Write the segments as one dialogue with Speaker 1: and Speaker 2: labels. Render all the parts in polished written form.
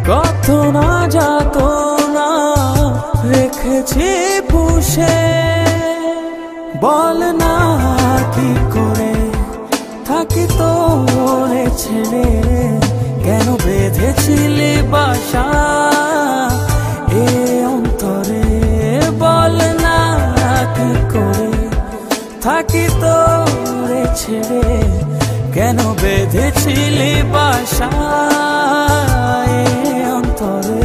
Speaker 1: কত না যাত না রেখেছি পুষে, বল না কি করে থাকি তোরে ছেড়ে, কেন বেঁধেছিলি বাসা এ অন্তরে, বল না কি করে থাকি তোরে ছেড়ে, কেন বেঁধেছিলি বাসা এ অন্তরে।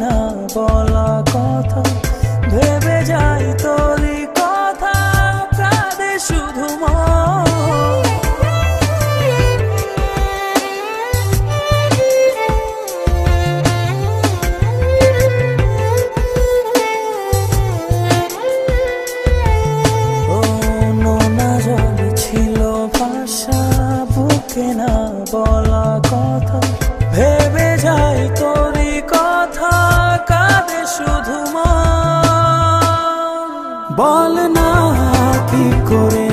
Speaker 1: না বলা কথা ভেবে যাই তোরই কথা, কাঁদে শুধু নোনা জল ছিল ভাষা বুকে না বলা কথা, ভেবে যাই তোরই কথা, কাঁদে শুধু বল না কি করে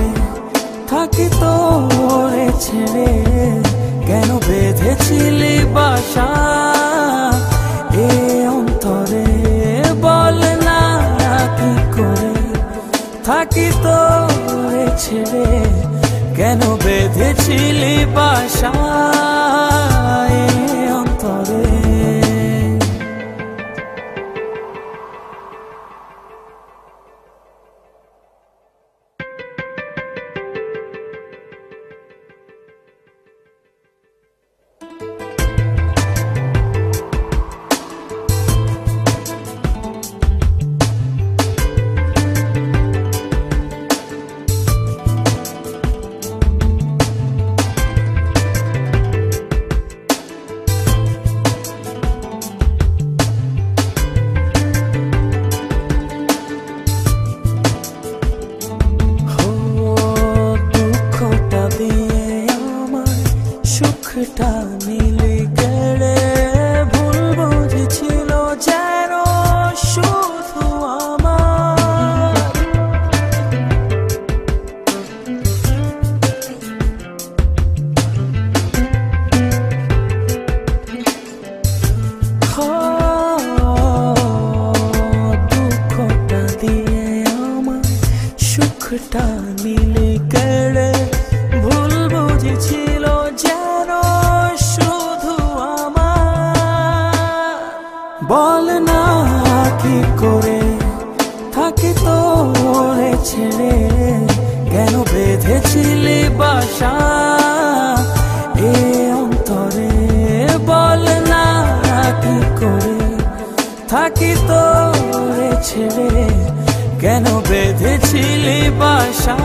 Speaker 1: থাকি তোরে ছেড়ে, কেন বেঁধেছিলি বাসা এ অন্তরে, বল না কি করে থাকি তোরে ছেড়ে, কেন বেঁধেছিলি বাসা এ অন্তরে। সুখটা নিলি কেড়ে, ভুল বুঝেছিল যেন শুধু আমার, দুঃখটা দিয়ে আমার সুখটা নিলি কেড়ে, ভুল বুঝেছিল যেন শুধু আমার, বল না কি করে থাকি তোরে ছেড়ে, কেন বেঁধেছিলি বাসা এ অন্তরে, বল না কি করে থাকি তোরে ছেড়ে, কেন বেঁধেছিলি বাসা